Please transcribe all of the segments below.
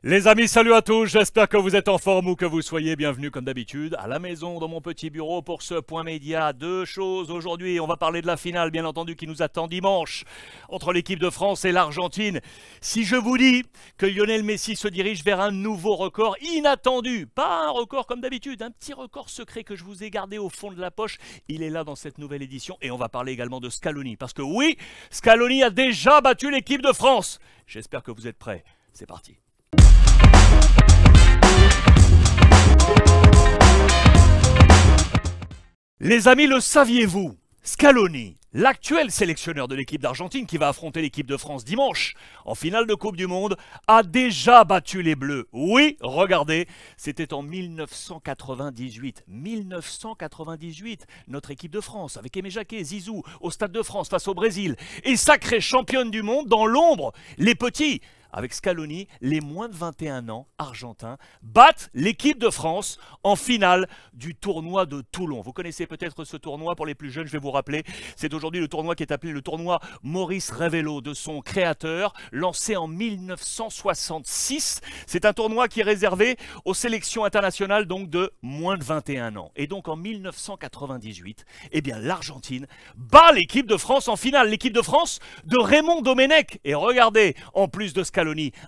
Les amis, salut à tous, j'espère que vous êtes en forme ou que vous soyez bienvenus comme d'habitude à la maison dans mon petit bureau pour ce point média. Deux choses aujourd'hui, on va parler de la finale bien entendu qui nous attend dimanche entre l'équipe de France et l'Argentine. Si je vous dis que Lionel Messi se dirige vers un nouveau record inattendu, pas un record comme d'habitude, un petit record secret que je vous ai gardé au fond de la poche, il est là dans cette nouvelle édition et on va parler également de Scaloni parce que oui, Scaloni a déjà battu l'équipe de France. J'espère que vous êtes prêts, c'est parti. Les amis, le saviez-vous? Scaloni, l'actuel sélectionneur de l'équipe d'Argentine qui va affronter l'équipe de France dimanche en finale de Coupe du Monde, a déjà battu les Bleus. Oui, regardez, c'était en 1998. 1998, notre équipe de France avec Aimé Jacquet, Zizou, au Stade de France face au Brésil. Et sacrée championne du monde dans l'ombre, les petits. Avec Scaloni, les moins de 21 ans argentins battent l'équipe de France en finale du tournoi de Toulon. Vous connaissez peut-être ce tournoi, pour les plus jeunes, je vais vous rappeler. C'est aujourd'hui le tournoi qui est appelé le tournoi Maurice Révélo de son créateur, lancé en 1966. C'est un tournoi qui est réservé aux sélections internationales donc de moins de 21 ans. Et donc en 1998, eh bien l'Argentine bat l'équipe de France en finale. L'équipe de France de Raymond Domenech. Et regardez, en plus de Scaloni,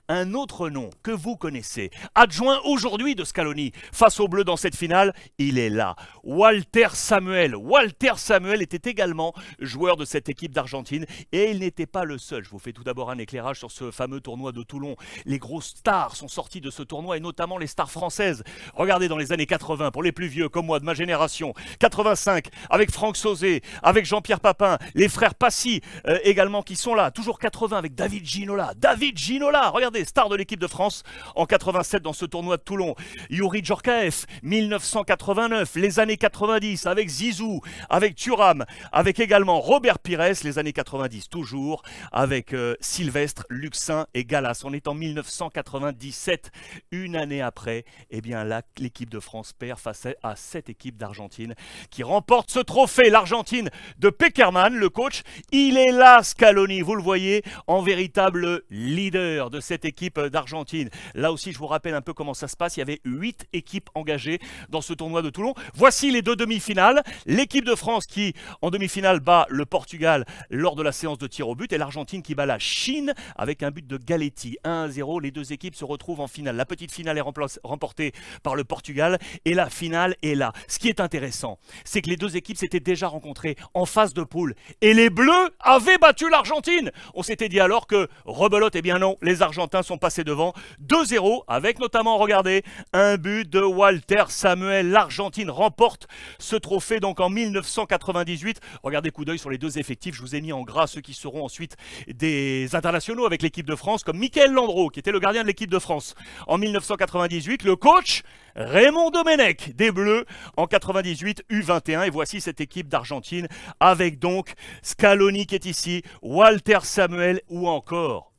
un autre nom que vous connaissez, adjoint aujourd'hui de Scaloni face aux Bleus dans cette finale, il est là. Walter Samuel. Walter Samuel était également joueur de cette équipe d'Argentine et il n'était pas le seul. Je vous fais tout d'abord un éclairage sur ce fameux tournoi de Toulon. Les grosses stars sont sorties de ce tournoi et notamment les stars françaises. Regardez dans les années 80, pour les plus vieux comme moi de ma génération, 85 avec Franck Sauzet, avec Jean-Pierre Papin, les frères Passy également qui sont là, toujours 80 avec David Ginola. David Ginola, regardez, star de l'équipe de France en 87 dans ce tournoi de Toulon. Youri Djorkaeff, 1989, les années 90 avec Zizou, avec Thuram, avec également Robert Pires, les années 90 toujours, avec Sylvestre, Luxin et Gallas. On est en 1997, une année après, et bien là, l'équipe de France perd face à cette équipe d'Argentine qui remporte ce trophée. L'Argentine de Peckerman, le coach, il est là, Scaloni, vous le voyez, en véritable leader de cette équipe d'Argentine. Là aussi, je vous rappelle un peu comment ça se passe. Il y avait 8 équipes engagées dans ce tournoi de Toulon. Voici les deux demi-finales. L'équipe de France qui, en demi-finale, bat le Portugal lors de la séance de tir au but et l'Argentine qui bat la Chine avec un but de Galletti. 1-0, les deux équipes se retrouvent en finale. La petite finale est remportée par le Portugal et la finale est là. Ce qui est intéressant, c'est que les deux équipes s'étaient déjà rencontrées en phase de poule et les Bleus avaient battu l'Argentine. On s'était dit alors que rebelote, eh bien non, les Argentins sont passés devant 2-0 avec notamment, regardez, un but de Walter Samuel. L'Argentine remporte ce trophée donc en 1998. Regardez, coup d'œil sur les deux effectifs. Je vous ai mis en gras ceux qui seront ensuite des internationaux avec l'équipe de France, comme Michael Landreau qui était le gardien de l'équipe de France en 1998. Le coach Raymond Domenech des Bleus en 98 U21. Et voici cette équipe d'Argentine avec donc Scaloni qui est ici, Walter Samuel ou encore,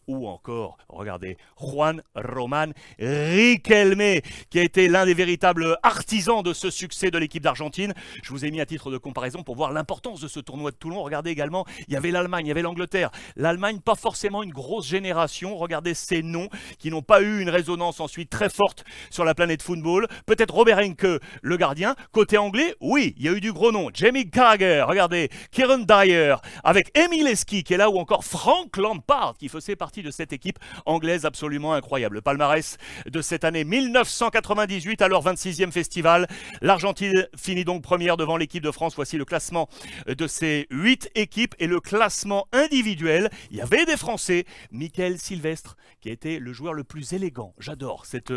regardez, Juan Román Riquelme, qui a été l'un des véritables artisans de ce succès de l'équipe d'Argentine. Je vous ai mis à titre de comparaison pour voir l'importance de ce tournoi de Toulon. Regardez également, il y avait l'Allemagne, il y avait l'Angleterre. L'Allemagne, pas forcément une grosse génération. Regardez ces noms qui n'ont pas eu une résonance ensuite très forte sur la planète football. Peut-être Robert Enke, le gardien. Côté anglais, oui, il y a eu du gros nom. Jamie Carragher, regardez, Kieran Dyer, avec Emile Heskey qui est là, ou encore Frank Lampard qui faisait partie de cette équipe anglaise absolument incroyable. Le palmarès de cette année 1998 à leur 26e festival. L'Argentine finit donc première devant l'équipe de France. Voici le classement de ces 8 équipes et le classement individuel. Il y avait des Français. Michael Sylvestre qui a été le joueur le plus élégant. J'adore cette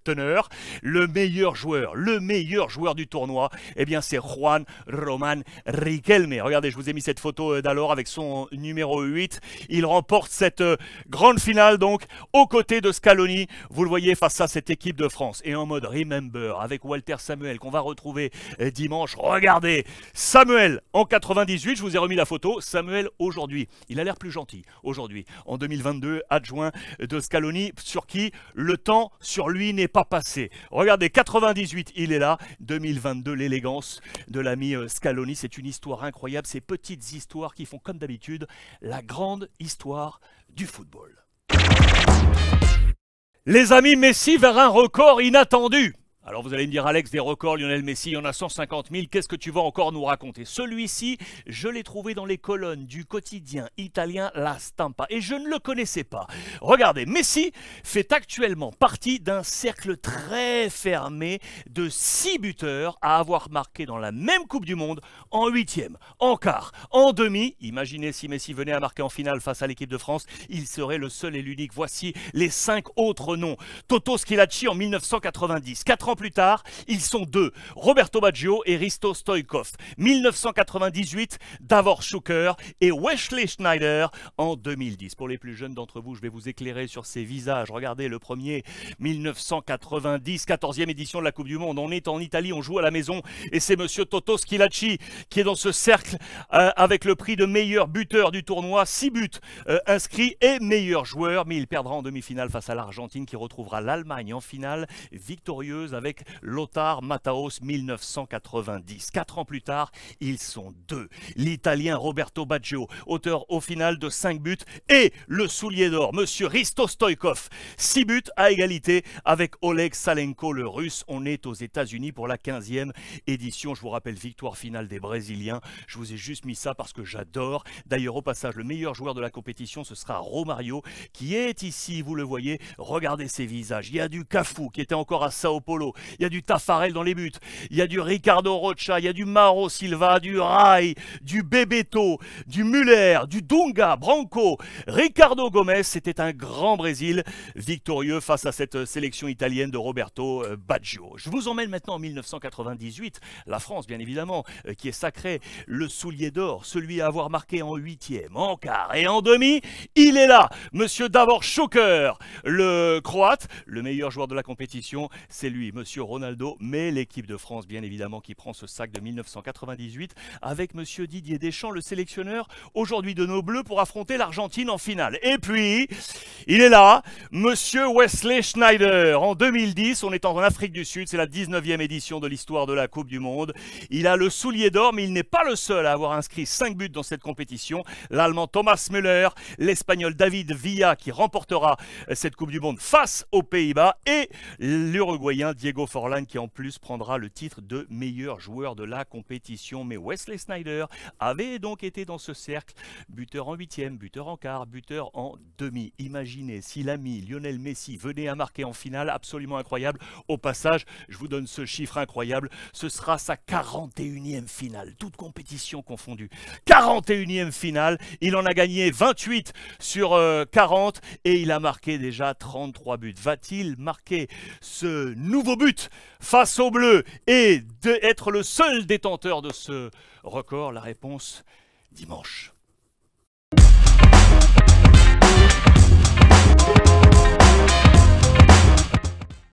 teneur. Le meilleur joueur du tournoi, eh bien c'est Juan Román Riquelme. Regardez, je vous ai mis cette photo d'alors avec son numéro 8. Il remporte cette grande finale donc aux côtés de Scaloni, vous le voyez, face à cette équipe de France. Et en mode Remember avec Walter Samuel qu'on va retrouver dimanche. Regardez, Samuel en 98, je vous ai remis la photo. Samuel aujourd'hui, il a l'air plus gentil aujourd'hui. En 2022, adjoint de Scaloni sur qui le temps sur lui n'est pas passé. Regardez, 98, il est là. 2022, l'élégance de l'ami Scaloni. C'est une histoire incroyable, ces petites histoires qui font comme d'habitude la grande histoire du football. Les amis, Messi vers un record inattendu. Alors vous allez me dire, Alex, des records, Lionel Messi, il y en a 150 000, qu'est-ce que tu vas encore nous raconter? Celui-ci, je l'ai trouvé dans les colonnes du quotidien italien La Stampa, et je ne le connaissais pas. Regardez, Messi fait actuellement partie d'un cercle très fermé de 6 buteurs à avoir marqué dans la même Coupe du Monde, en huitième, en quart, en demi. Imaginez si Messi venait à marquer en finale face à l'équipe de France, il serait le seul et l'unique. Voici les 5 autres noms. Toto Schillaci en 1990, 4 ans plus tard, ils sont deux, Roberto Baggio et Hristo Stoichkov. 1998, Davor Šuker et Wesley Sneijder en 2010. Pour les plus jeunes d'entre vous, je vais vous éclairer sur ces visages. Regardez le premier, 1990, 14e édition de la Coupe du Monde. On est en Italie, on joue à la maison et c'est monsieur Toto Schillaci qui est dans ce cercle avec le prix de meilleur buteur du tournoi. 6 buts inscrits et meilleur joueur, mais il perdra en demi-finale face à l'Argentine qui retrouvera l'Allemagne en finale victorieuse avec Lothar Matthäus 1990. 4 ans plus tard, ils sont deux. L'Italien Roberto Baggio, auteur au final de 5 buts, et le soulier d'or, monsieur Hristo Stoichkov. 6 buts à égalité avec Oleg Salenko, le Russe. On est aux États-Unis pour la 15e édition. Je vous rappelle, victoire finale des Brésiliens. Je vous ai juste mis ça parce que j'adore. D'ailleurs, au passage, le meilleur joueur de la compétition, ce sera Romario, qui est ici, vous le voyez. Regardez ses visages. Il y a du Cafu, qui était encore à Sao Paulo. Il y a du Taffarel dans les buts, il y a du Ricardo Rocha, il y a du Mauro Silva, du Rai, du Bebeto, du Müller, du Dunga, Branco, Ricardo Gomes. C'était un grand Brésil victorieux face à cette sélection italienne de Roberto Baggio. Je vous emmène maintenant en 1998, la France bien évidemment, qui est sacrée, le soulier d'or, celui à avoir marqué en huitième, en quart et en demi. Il est là, monsieur Davor Šuker, le Croate, le meilleur joueur de la compétition, c'est lui, monsieur Ronaldo, mais l'équipe de France, bien évidemment, qui prend ce sac de 1998 avec monsieur Didier Deschamps, le sélectionneur aujourd'hui de nos Bleus, pour affronter l'Argentine en finale. Et puis, il est là, monsieur Wesley Sneijder. En 2010, on est en Afrique du Sud, c'est la 19e édition de l'histoire de la Coupe du Monde. Il a le soulier d'or, mais il n'est pas le seul à avoir inscrit 5 buts dans cette compétition. L'Allemand Thomas Müller, l'Espagnol David Villa, qui remportera cette Coupe du Monde face aux Pays-Bas, et l'Uruguayen Diego Forlán, qui en plus prendra le titre de meilleur joueur de la compétition. Mais Wesley Sneijder avait donc été dans ce cercle, buteur en huitième, buteur en quart, buteur en demi. Imaginez si l'ami Lionel Messi venait à marquer en finale, absolument incroyable. Au passage, je vous donne ce chiffre incroyable, ce sera sa 41e finale, toute compétition confondue. 41e finale, il en a gagné 28 sur 40 et il a marqué déjà 33 buts. Va-t-il marquer ce nouveau but face aux Bleus et d'être le seul détenteur de ce record? La réponse, dimanche.